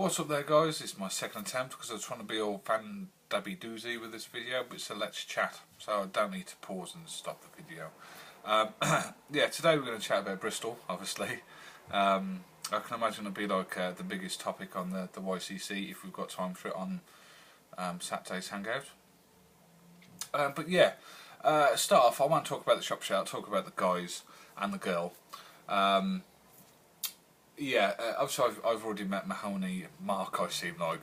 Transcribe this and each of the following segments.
What's up there, guys? It's my second attempt because I was trying to be all fan dabby doozy with this video, but it's a let's chat, so I don't need to pause and stop the video. Yeah, today we're going to chat about Bristol, obviously. I can imagine it'll be like the biggest topic on the YCC if we've got time for it on Saturday's Hangout. But yeah, start off, I won't talk about the shop shout, I'll talk about the guys and the girl. Yeah, obviously I've already met Mahoney, Mark I seem like,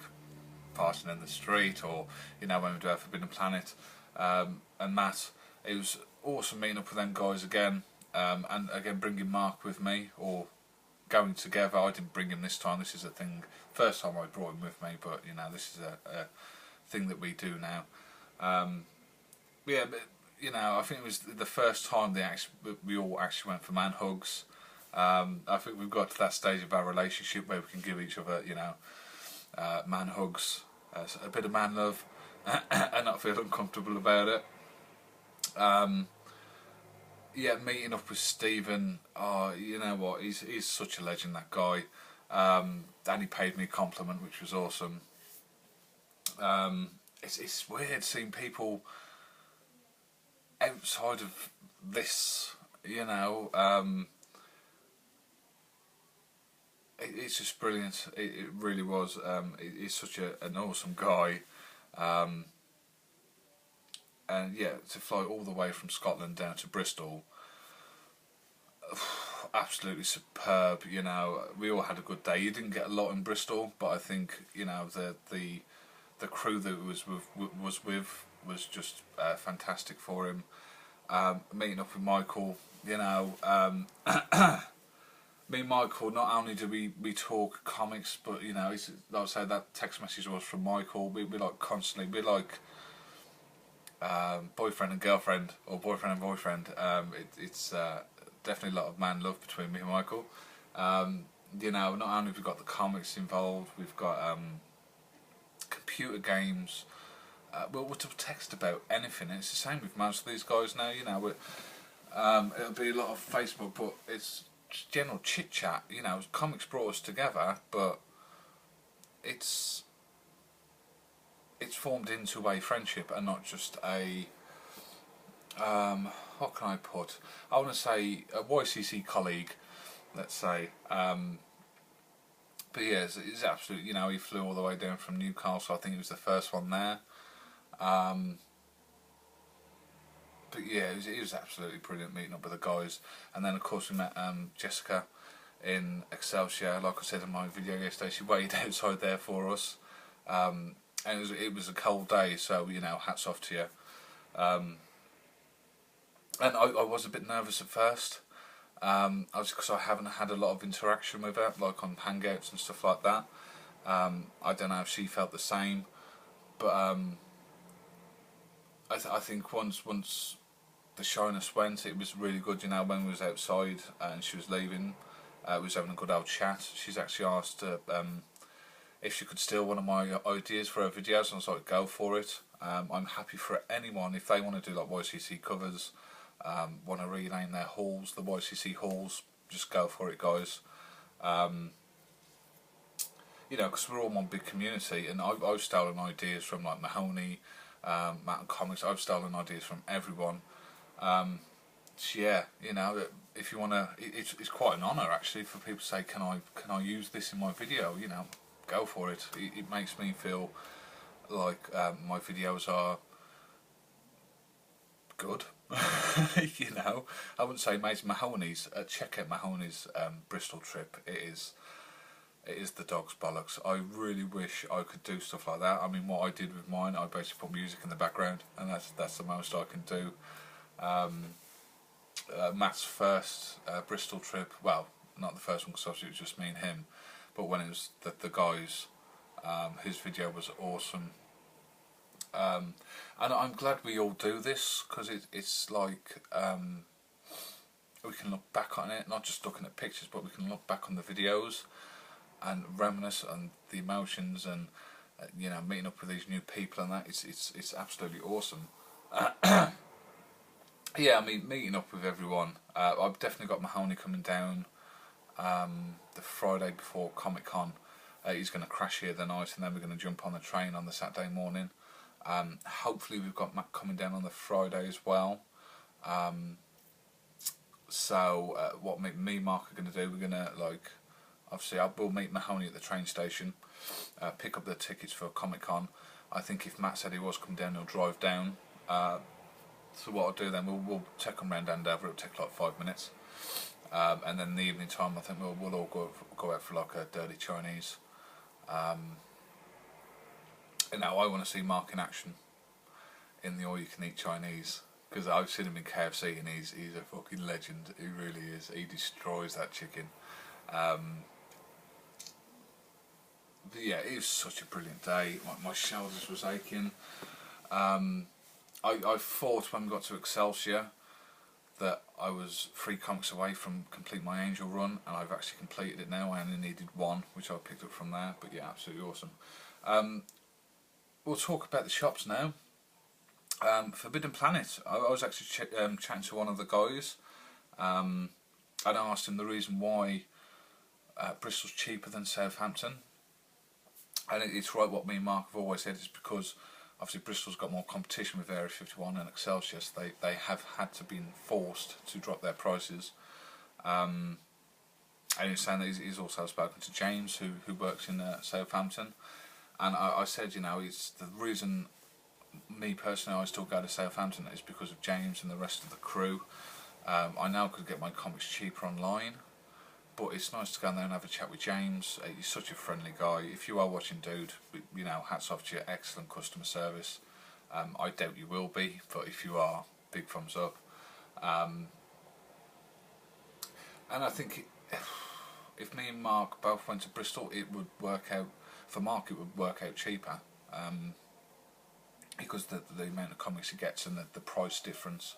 passing in the street, or, you know, when we do our Forbidden Planet, and Matt. It was awesome meeting up with them guys again, and again bringing Mark with me, or going together. I didn't bring him this time, this is a thing, first time I brought him with me, but you know, this is a thing that we do now. Yeah, but you know, I think it was the first time we all actually went for man hugs. I think we've got to that stage of our relationship where we can give each other, you know, man hugs, a bit of man love, and not feel uncomfortable about it. Yeah, meeting up with Stephen, oh, you know what, he's such a legend, that guy. And he paid me a compliment, which was awesome. It's weird seeing people outside of this, you know. It's just brilliant. It really was. He's such an awesome guy, and yeah, to fly all the way from Scotland down to Bristol, absolutely superb. You know, we all had a good day. You didn't get a lot in Bristol, but I think, you know, the crew that was was just fantastic for him. Meeting up with Michael, you know. Me and Michael, not only do we talk comics, but you know, like I say, that text message was from Michael. We like constantly, we're like boyfriend and girlfriend, or boyfriend and boyfriend. It's definitely a lot of man love between me and Michael. You know, not only have we got the comics involved, we've got computer games. We'll text about anything. It's the same with most of these guys now. You know, it'll be a lot of Facebook, but it's just general chit chat. You know, comics brought us together, but it's formed into a friendship and not just a what can I put? I want to say a YCC colleague, let's say. But yeah, it's absolutely, you know, he flew all the way down from Newcastle. I think he was the first one there. But yeah, it was absolutely brilliant meeting up with the guys. And then of course we met Jessica in Excelsior. Like I said in my video yesterday, she waited outside there for us. And it was a cold day, so you know, hats off to you. And I was a bit nervous at first, because I haven't had a lot of interaction with her, like on Hangouts and stuff like that. I don't know if she felt the same, but I think once the shyness went, it was really good. You know, when we was outside and she was leaving, we was having a good old chat. She's actually asked if she could steal one of my ideas for her videos, and I was like, go for it. I'm happy for anyone, if they want to do like YCC covers, want to rename their halls, the YCC halls, just go for it, guys. You know, because we're all one big community, and I've stolen ideas from like Mahoney, Matt and Comics. I've stolen ideas from everyone. So yeah, you know, if you want to, it's quite an honour actually for people to say, can I use this in my video? You know, go for it. It makes me feel like my videos are good. You know, I wouldn't say Mahoney's. Check out Mahoney's Bristol trip. It is the dog's bollocks. I really wish I could do stuff like that. I mean, what I did with mine, I basically put music in the background, and that's the most I can do. Matt's first Bristol trip, well, not the first one because obviously it was just me and him, but when it was the guys, his video was awesome. And I'm glad we all do this, because it's like we can look back on it, not just looking at pictures, but we can look back on the videos and reminisce on the emotions, and you know, meeting up with these new people and that. It's absolutely awesome. Yeah, I mean, meeting up with everyone. I've definitely got Mahoney coming down the Friday before Comic Con. He's going to crash here the night, and then we're going to jump on the train on the Saturday morning. Hopefully we've got Matt coming down on the Friday as well. So what me and Mark are going to do, we're going to, like, obviously we'll meet Mahoney at the train station, pick up the tickets for Comic Con. I think if Matt said he was coming down, he'll drive down. So what I'll do then, we'll take him round Andover. It'll take like 5 minutes, and then in the evening time, I think we'll all go out for like a dirty Chinese. And now I want to see Mark in action in the all-you-can-eat Chinese, because I've seen him in KFC and he's a fucking legend. He really is. He destroys that chicken. But yeah, it was such a brilliant day. My shoulders was aching. I thought when we got to Excelsior that I was 3 comics away from complete my Angel run, and I've actually completed it now. I only needed 1, which I picked up from there. But yeah, absolutely awesome. We'll talk about the shops now. Forbidden Planet. I was actually chatting to one of the guys, and I asked him the reason why Bristol's cheaper than Southampton. And it's right what me and Mark have always said, is because obviously Bristol's got more competition with Area 51 and Excelsior, so they have had to be forced to drop their prices. And he's saying that he's also spoken to James, who works in Southampton, and I said, you know, it's the reason me personally I still go to Southampton is because of James and the rest of the crew. I now could get my comics cheaper online, but it's nice to go in there and have a chat with James. He's such a friendly guy. If you are watching, dude, you know, hats off to your excellent customer service. I doubt you will be, but if you are, big thumbs up. And I think if me and Mark both went to Bristol, it would work out, for Mark it would work out cheaper, because the amount of comics he gets and the price difference.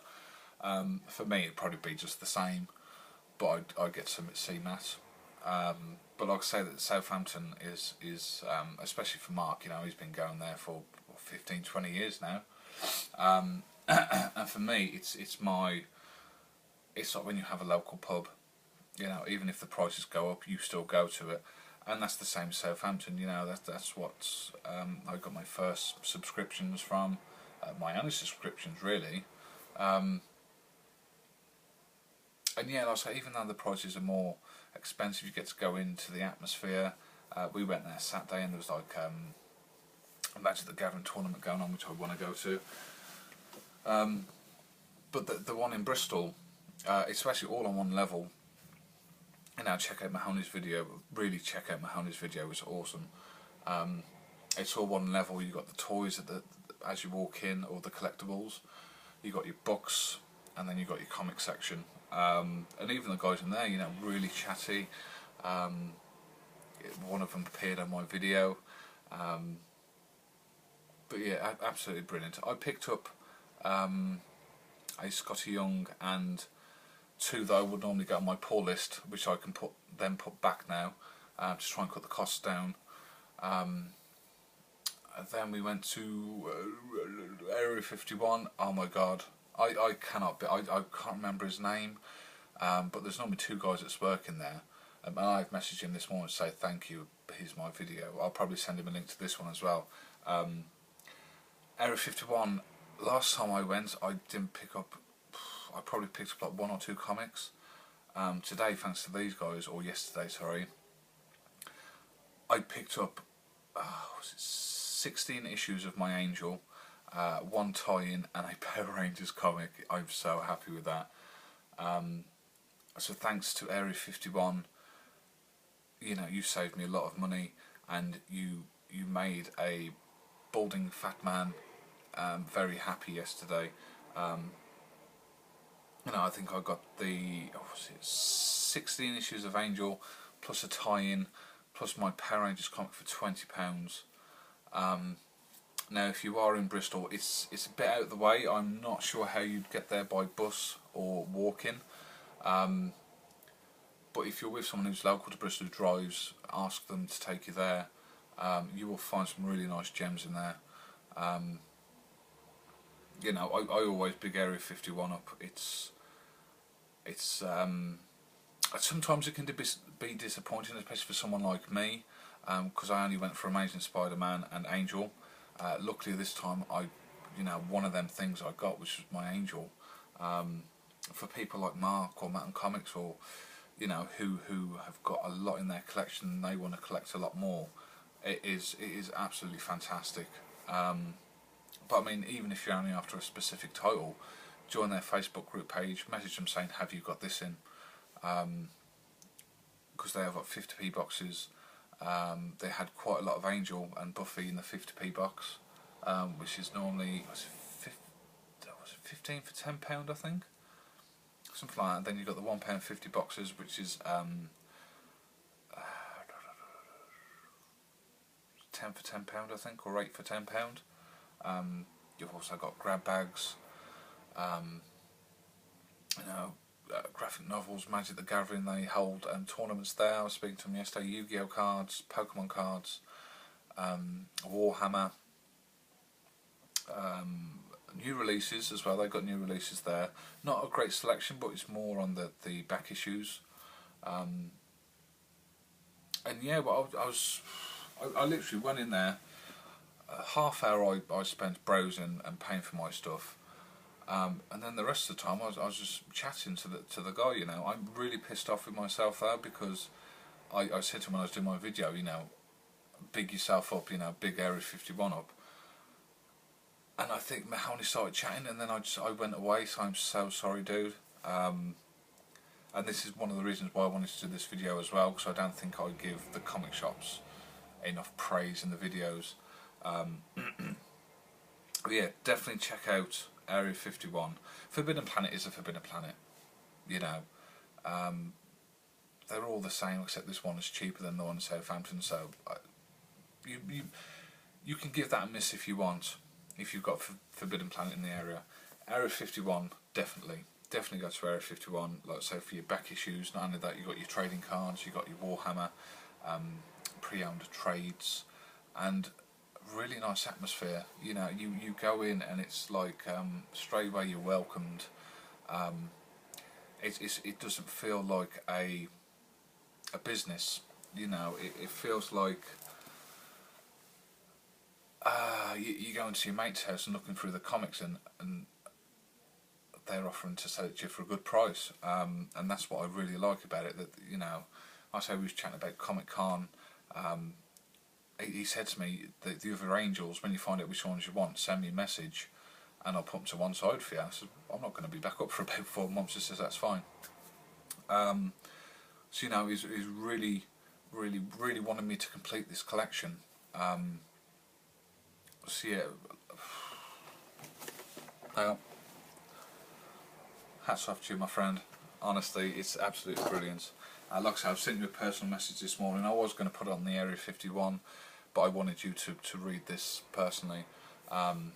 For me it'd probably be just the same, but I'd get some at CMAT. But like I say, that Southampton is especially for Mark, you know, he's been going there for 15-20 years now. And for me, it's like when you have a local pub, you know, even if the prices go up, you still go to it. And that's the same Southampton, you know, that's what I got my first subscriptions from, my only subscriptions really. And yeah, like I say, even though the prices are more expensive, you get to go into the atmosphere. We went there Saturday and there was like a Magic the Gathering tournament going on, which I want to go to. But the one in Bristol, it's actually all on one level. You know, check out Mahoney's video. Really check out Mahoney's video. It's awesome. It's all one level. You got the toys as you walk in, or the collectibles. You got your books, and then you got your comic section. And even the guys in there, you know, really chatty. One of them appeared on my video. But yeah, absolutely brilliant. I picked up a Scotty Young and 2 that I would normally get on my pull list, which I can put back now, to try and cut the costs down. And then we went to Area 51. Oh my god, I can't remember his name, but there's normally 2 guys that's working there. And I've messaged him this morning to say thank you, here's my video. I'll probably send him a link to this one as well. Area 51, last time I went, I didn't pick up, I probably picked up like 1 or 2 comics. Today, thanks to these guys, or yesterday, sorry, I picked up 16 issues of my Angel, 1 tie-in and a Power Rangers comic. I'm so happy with that. So thanks to Area 51, you know, you saved me a lot of money, and you made a balding fat man very happy yesterday. You know, I think I got the 16 issues of Angel plus a tie-in plus my Power Rangers comic for £20. Now if you are in Bristol, it's a bit out of the way. I'm not sure how you'd get there by bus or walking, but if you're with someone who's local to Bristol who drives, ask them to take you there. You will find some really nice gems in there. You know, I always big Area 51 up. It's sometimes it can be disappointing, especially for someone like me. because I only went for Amazing Spider-Man and Angel. Luckily this time one of them things I got, which was my Angel. For people like Mark or Mountain Comics, or who have got a lot in their collection and they want to collect a lot more, it is absolutely fantastic. But I mean, even if you're only after a specific title, join their Facebook group page, message them saying, have you got this in? Because they have got 50p boxes. They had quite a lot of Angel and Buffy in the 50p box, which is normally 15 for £10, I think, something like that. Then you've got the £1.50 boxes, which is 10 for £10, I think, or 8 for £10. You've also got grab bags, graphic novels, Magic the Gathering. They hold tournaments there. I was speaking to them yesterday. Yu-Gi-Oh cards, Pokemon cards, Warhammer, new releases as well. They've got new releases there. Not a great selection, but it's more on the back issues. And yeah, but I literally went in there. A half hour I spent browsing and paying for my stuff. And then the rest of the time I was just chatting to the guy. I'm really pissed off with myself there, because I said to him when I was doing my video, big yourself up, big Area 51 up. And I think Mahoney started chatting, and then I went away. So I'm so sorry, dude. And this is one of the reasons why I wanted to do this video as well, because I don't think I give the comic shops enough praise in the videos. But yeah, definitely check out Area 51. Forbidden Planet is a Forbidden Planet. They're all the same, except this one is cheaper than the one in Southampton. So you can give that a miss if you want, if you've got Forbidden Planet in the area. Area 51, definitely go to Area 51. Like I say, for your back issues. Not only that, you got your trading cards, you got your Warhammer, pre-owned trades, and really nice atmosphere. You go in and it's like straight away you're welcomed. It doesn't feel like a business. It feels like you go into your mate's house and looking through the comics, and they're offering to sell it to you for a good price. And that's what I really like about it. That I say we was chatting about Comic Con. He said to me that the other Angels, when you find out which ones you want, send me a message and I'll put them to one side for you. I said, I'm not going to be back up for about 4 months. He says, that's fine. So he's really wanted me to complete this collection. So yeah, hats off to you, my friend. Honestly, it's absolutely brilliant. Like I said, I've sent you a personal message this morning. I was going to put it on the Area 51, but I wanted you to read this personally. And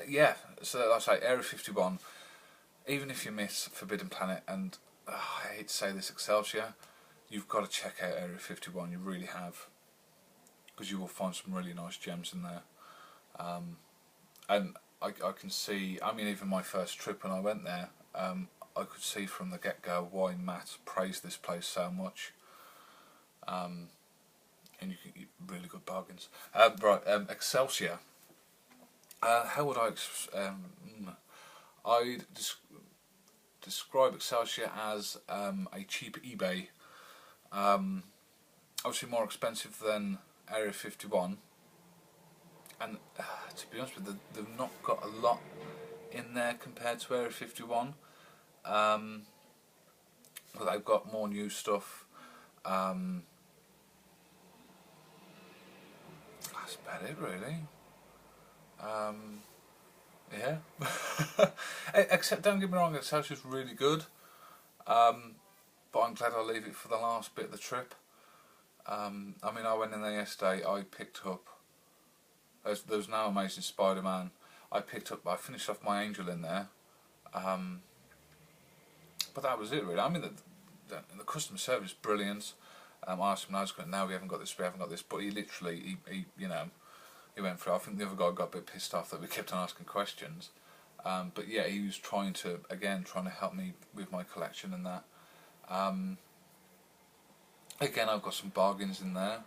yeah, so like I say, Area 51, even if you miss Forbidden Planet, and I hate to say this, Excelsior, you've got to check out Area 51, you really have, because you will find some really nice gems in there. And I can see, even my first trip when I went there, I could see from the get-go why Matt praised this place so much. And you can get really good bargains. Excelsior. How would I'd describe Excelsior as a cheap eBay. Obviously more expensive than Area 51. And to be honest with you, they've not got a lot in there compared to Area 51. But they've got more new stuff. That's about it, really. Yeah. Except, don't get me wrong, Excelsior's really good. But I'm glad I'll leave it for the last bit of the trip. I went in there yesterday. I picked up. There's no Amazing Spider-Man. I finished off my Angel in there. But that was it, really. The customer service is brilliant. I asked him, no, we haven't got this. But he literally, he went through. I think the other guy got a bit pissed off that we kept on asking questions. But yeah, he was trying to help me with my collection and that. Again, I've got some bargains in there.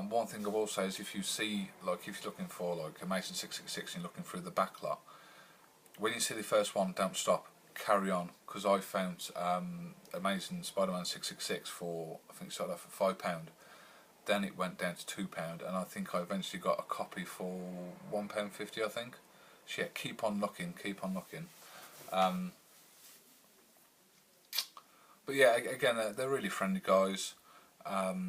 One thing I will say is if you see, like if you're looking for like a Mason 666 and you're looking through the back lot, when you see the first one, don't stop, carry on, because I found Amazing Spider-Man 666 for, I think it started off at £5, then it went down to £2, and I think I eventually got a copy for £1.50, I think. So yeah, keep on looking, keep on looking. But yeah, again, they're really friendly guys. But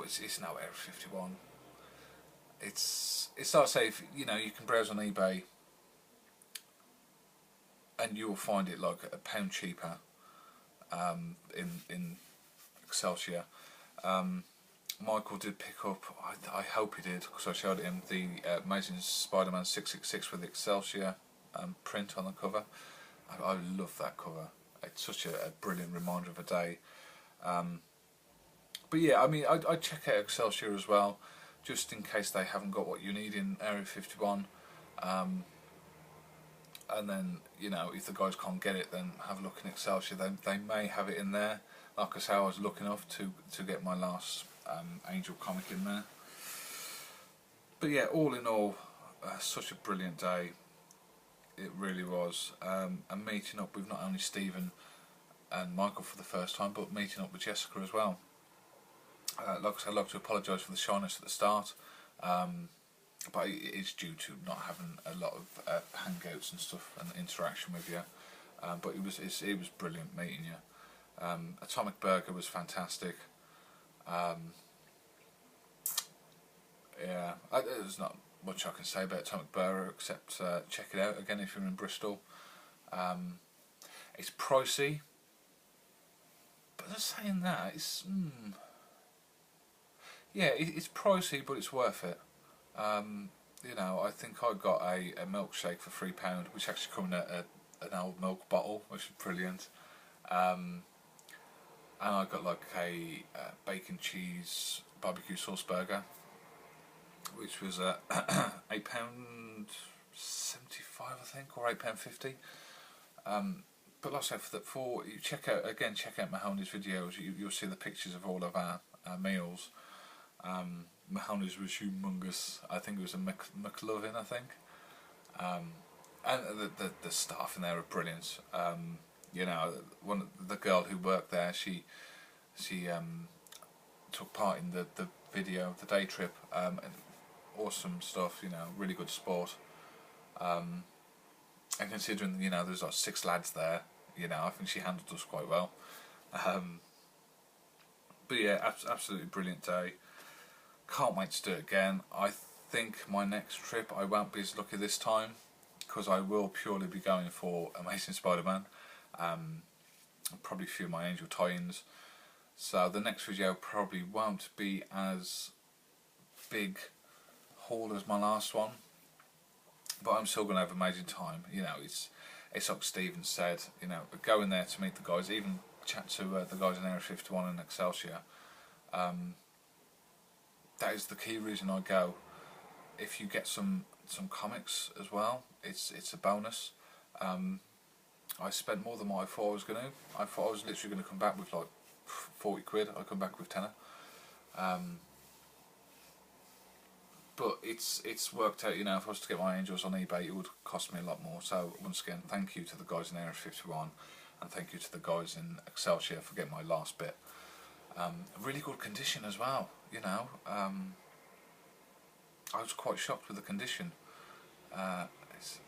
it's no Area 51. It's like, say, if, you know, you can browse on eBay and you will find it like £1 cheaper in Excelsior. Michael did pick up, I hope he did, because I showed him the Amazing Spider-Man 666 with the Excelsior print on the cover. I love that cover. It's such a brilliant reminder of a day. But yeah, I mean, I check out Excelsior as well, just in case they haven't got what you need in Area 51. And then, you know, if the guys can't get it, then have a look in Excelsior. They may have it in there. Like I say, I was lucky enough to get my last Angel comic in there. But yeah, all in all, such a brilliant day. It really was. And meeting up with not only Stephen and Michael for the first time, but meeting up with Jessica as well. Like I said, I'd like to apologise for the shyness at the start, but it is due to not having a lot of hangouts and stuff and interaction with you. But it was brilliant meeting you. Atomic Burger was fantastic. Yeah, there's not much I can say about Atomic Burger except check it out again if you're in Bristol. It's pricey, but just saying that, it's yeah, it's pricey, but it's worth it. You know, I think I got a milkshake for £3, which actually come in an old milk bottle, which is brilliant. And I got like a bacon cheese barbecue sauce burger, which was £8.75, I think, or £8.50. But like I said, for you check out Mahoney's videos. You'll see the pictures of all of our meals. Mahoney's was humongous. I think it was a McLovin, I think. And the staff in there are brilliant. You know, the girl who worked there, she took part in the video, the day trip. And awesome stuff. You know, really good sport. And considering, you know, there's like 6 lads there, you know, I think she handled us quite well. But yeah, absolutely brilliant day. Can't wait to do it again. I think my next trip I won't be as lucky this time, because I will purely be going for Amazing Spider-Man. Probably a few of my Angel tie-ins. So the next video probably won't be as big haul as my last one, but I'm still going to have an amazing time. You know, it's like Stephen said, you know, going there to meet the guys, even chat to the guys in Area 51 and Excelsior. That is the key reason I go. If you get some comics as well, it's a bonus. I spent more than what I thought I was going to. I thought I was literally going to come back with like 40 quid. I come back with tenner. But it's worked out, you know, if I was to get my Angels on eBay, it would cost me a lot more. So once again, thank you to the guys in Area 51, and thank you to the guys in Excelsior for getting my last bit. Really good condition as well, you know. I was quite shocked with the condition. It's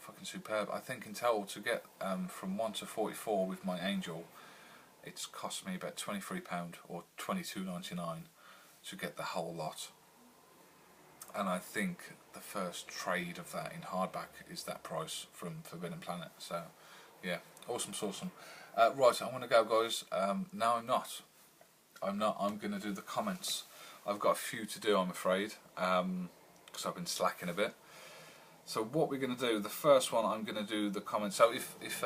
fucking superb. I think in total to get from 1 to 44 with my Angel, it's cost me about £23 or £22.99 to get the whole lot. And I think the first trade of that in hardback is that price from Forbidden Planet. So yeah, awesome. Right, I'm going to go, guys. No, I'm not. I'm going to do the comments. I've got a few to do, I'm afraid, because I've been slacking a bit. So what we're going to do, the first one, I'm going to do the comments. So if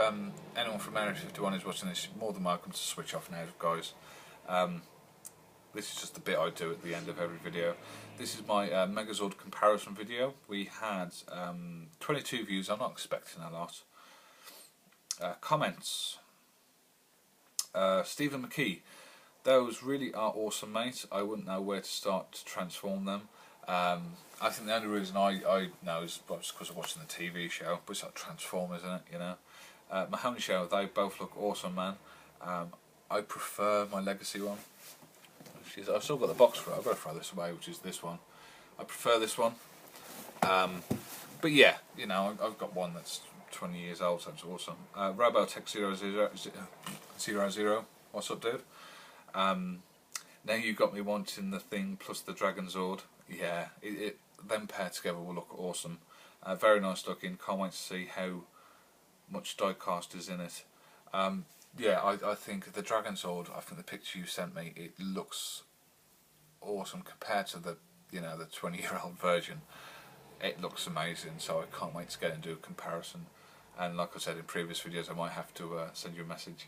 anyone from Area 51 is watching this, you're more than welcome to switch off now, guys. This is just the bit I do at the end of every video. This is my Megazord comparison video. We had 22 views. I'm not expecting a lot. Comments. Stephen McKee. Those really are awesome, mate. I wouldn't know where to start to transform them. I think the only reason I know is because of watching the TV show, but it's like Transformers, isn't it? You know, Mahoney show. They both look awesome, man. I prefer my Legacy one. I've still got the box for it. I've got to throw this away, which is this one. I prefer this one. But yeah, you know, I've got one that's 20 years old, so it's awesome. Robotech 00. What's up, dude? Now you got me wanting the thing plus the Dragon Zord. Yeah, them paired together will look awesome. Very nice looking. Can't wait to see how much diecast is in it. Yeah, I think the Dragon Zord, I think the picture you sent me, it looks awesome compared to the, you know, the 20-year-old version. It looks amazing, so I can't wait to get and do a comparison. And like I said in previous videos, I might have to send you a message.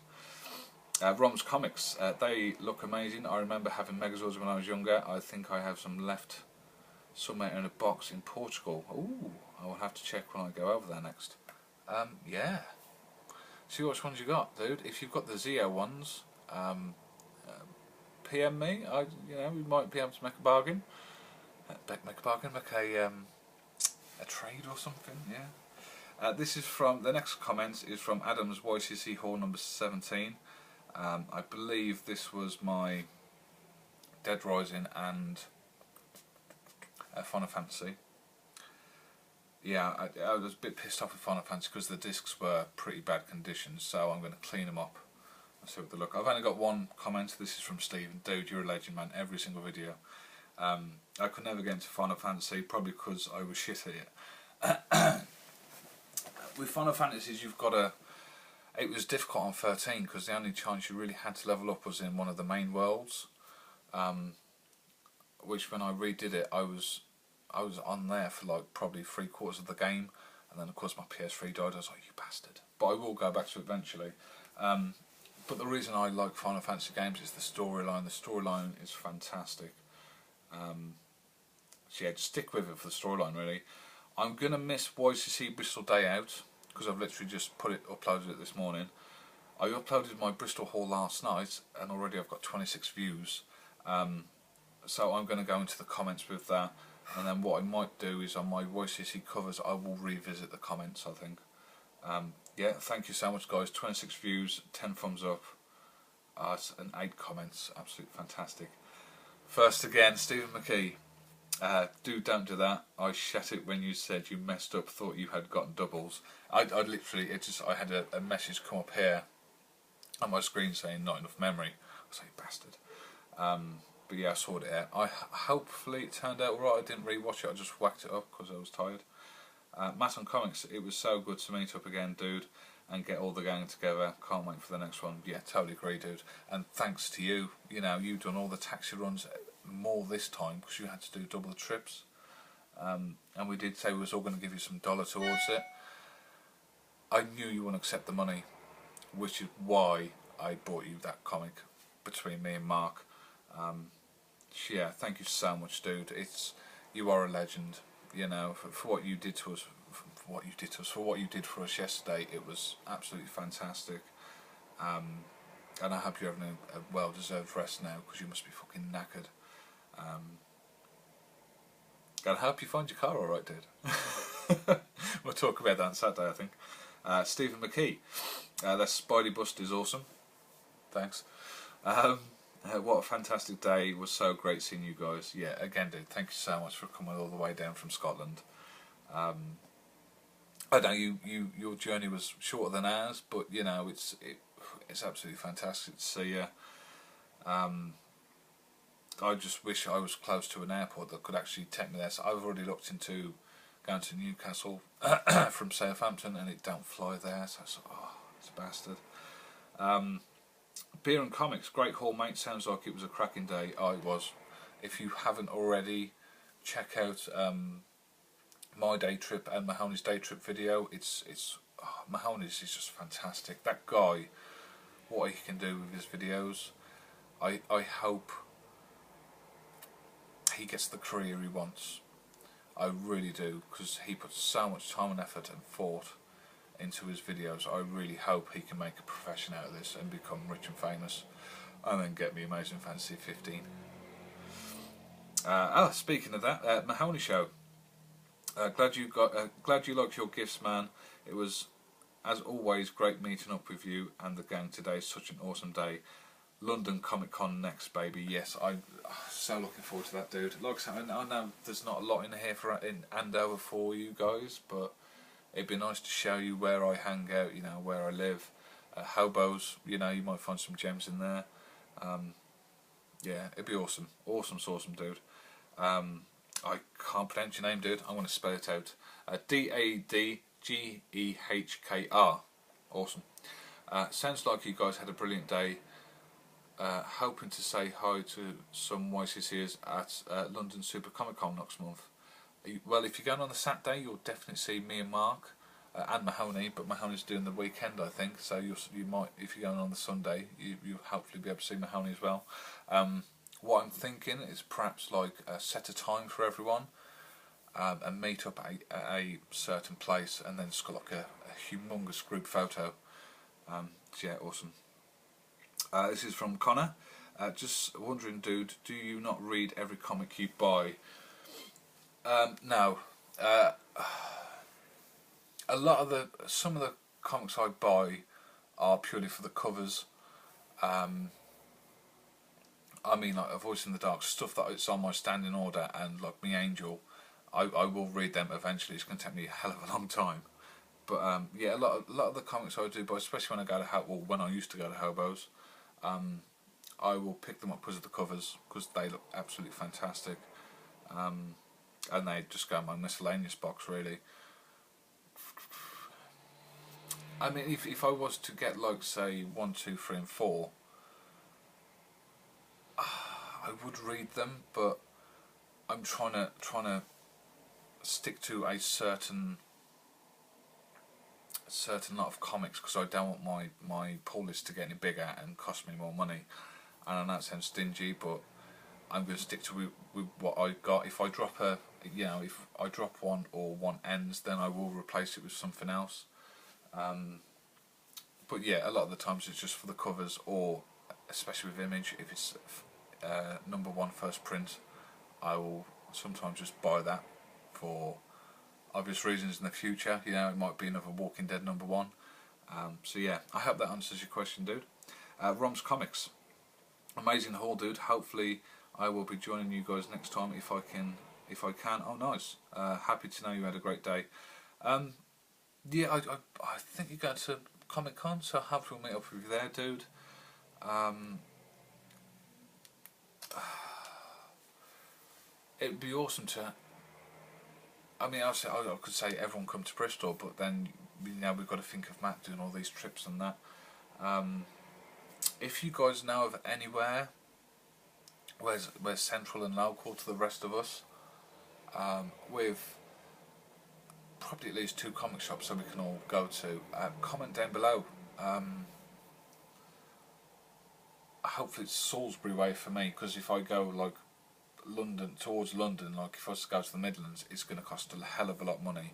Rom's Comics, they look amazing. I remember having Megazords when I was younger. I think I have some left somewhere in a box in Portugal. Ooh, I will have to check when I go over there next. Yeah. See which ones you got, dude. If you've got the Zeo ones, PM me. You know, we might be able to make a bargain. Make a trade or something. Yeah. This is from the next comment is from Adam's YCC Hall number 17. I believe this was my Dead Rising and Final Fantasy. Yeah, I was a bit pissed off with Final Fantasy because the discs were pretty bad condition, so I'm going to clean them up and see what they look. I've only got one comment. This is from Stephen. Dude, you're a legend, man. Every single video. I could never get into Final Fantasy, probably because I was shit at it. With Final Fantasies, you've got to... It was difficult on 13 because the only chance you really had to level up was in one of the main worlds, which when I redid it, I was on there for like probably 3/4 of the game, and then of course my PS3 died. I was like, you bastard. But I will go back to it eventually. But the reason I like Final Fantasy games is the storyline. The storyline is fantastic. So yeah, just stick with it for the storyline really. I'm gonna miss YCC Bristol Day Out because I've literally just uploaded it this morning. I uploaded my Bristol haul last night and already I've got 26 views. So I'm going to go into the comments with that, and then what I might do is on my YCC covers I will revisit the comments, I think. Yeah, thank you so much guys. 26 views, 10 thumbs up, and 8 comments. Absolutely fantastic. First again, Stephen McKee. Don't do that. I shat it when you said you messed up, thought you had gotten doubles. I literally, I had a message come up here on my screen saying not enough memory. I was like, you bastard. But yeah, I sorted it out. Hopefully it turned out right. I didn't rewatch it, I just whacked it up because I was tired. Matt on Comics, it was so good to meet up again, dude, and get all the gang together. Can't wait for the next one. Yeah, totally agree, dude. And thanks to you, you know, you've done all the taxi runs more this time because you had to do double the trips, and we did say we was all going to give you some dollar towards it. I knew you wouldn't accept the money, which is why I bought you that comic between me and Mark. Yeah, thank you so much, dude. You are a legend. You know, for what you did to us, for what you did for us yesterday, it was absolutely fantastic. And I hope you're having a well-deserved rest now because you must be fucking knackered. And I hope you find your car alright, dude. We'll talk about that on Saturday, I think. Stephen McKee. That Spidey bust is awesome. Thanks. What a fantastic day. It was so great seeing you guys. Yeah, again, dude, thank you so much for coming all the way down from Scotland. I know your journey was shorter than ours, but you know, it's absolutely fantastic to see you. I just wish I was close to an airport that could actually take me there. So I've already looked into going to Newcastle from Southampton, and it don't fly there. So I was like, oh, it's a bastard. Beer and Comics, great haul, mate. Sounds like it was a cracking day. Oh, it was. If you haven't already, check out my day trip and Mahoney's day trip video. Mahoney's is just fantastic. That guy, what he can do with his videos, I hope he gets the career he wants. I really do, because he puts so much time and effort and thought into his videos. I really hope he can make a profession out of this and become rich and famous. and then get me Amazing Fantasy 15. Speaking of that, Mahoney Show. Glad you liked your gifts, man. It was, as always, great meeting up with you and the gang today. Such an awesome day. London Comic Con next, baby. Yes, I'm so looking forward to that, dude. Like I said, I know there's not a lot in here in Andover for you guys, but it'd be nice to show you where I hang out, you know, where I live. Hobos, you know, you might find some gems in there. Yeah, it'd be awesome. Awesome, dude. I can't pronounce your name, dude. I'm going to spell it out. Dadghekr. Awesome. Sounds like you guys had a brilliant day. Hoping to say hi to some YCCers at London Super Comic Con next month. Well, if you're going on the Saturday, you'll definitely see me and Mark and Mahoney, but Mahoney's doing the weekend, I think. So you might, if you're going on the Sunday, you'll hopefully be able to see Mahoney as well. What I'm thinking is perhaps like set a time for everyone and meet up at a certain place, and then just got like a humongous group photo. So yeah, awesome. This is from Connor. Just wondering, dude, do you not read every comic you buy? No. Some of the comics I buy are purely for the covers. I mean, like A Voice in the Dark, stuff that it's on my standing order, and like Me Angel, I will read them eventually. It's going to take me a hell of a long time. But yeah, a lot of the comics I do buy, especially when I go to when I used to go to Hobos, I will pick them up because of the covers, because they look absolutely fantastic, and they just go in my miscellaneous box, really. I mean, if I was to get like say 1, 2, 3, and 4. I would read them, but I'm trying to stick to a certain lot of comics, because I don't want my pull list to get any bigger and cost me more money. And I know it sounds stingy, but I'm going to stick to with what I got. If I drop if I drop one or one ends, then I will replace it with something else. But yeah, a lot of the times it's just for the covers, or especially with Image, if it's #1 first print, I will sometimes just buy that for obvious reasons in the future. You know, it might be another Walking Dead #1. So yeah, I hope that answers your question, dude. Rom's Comics, amazing haul, dude. Hopefully I will be joining you guys next time if I can. Oh, nice. Happy to know you had a great day. Yeah, I think you're going to Comic Con, so hopefully we'll meet up with you there, dude. It'd be awesome to. I mean, I could say everyone come to Bristol, but then we've got to think of Matt doing all these trips and that. If you guys know of anywhere where's central and local to the rest of us, with probably at least 2 comic shops that we can all go to, comment down below. Hopefully it's Salisbury way for me, because if I go like towards London, like if I was to go to the Midlands, it's going to cost a hell of a lot of money.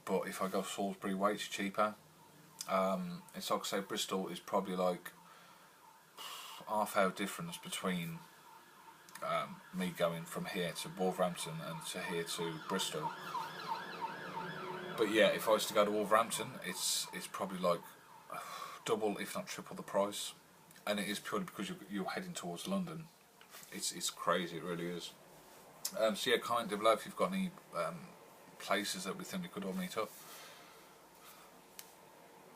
But if I go Salisbury way, it's cheaper. It's like I say, Bristol is probably like half-hour difference between me going from here to Wolverhampton and to here to Bristol. But yeah, if I was to go to Wolverhampton, it's probably like double, if not triple the price, and it is purely because you're heading towards London. It's crazy, it really is. So yeah, comment down below if you've got any places that we think we could all meet up.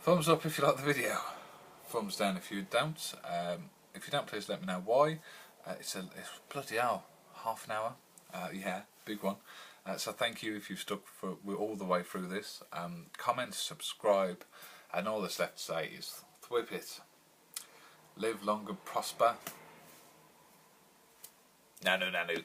Thumbs up if you like the video. Thumbs down if you don't. If you don't, please let me know why. It's bloody hell, half an hour. Yeah, big one. So thank you if you've stuck all the way through this. Comment, subscribe, and all that's left to say is thwip it. Live long and prosper. Nanu nanu.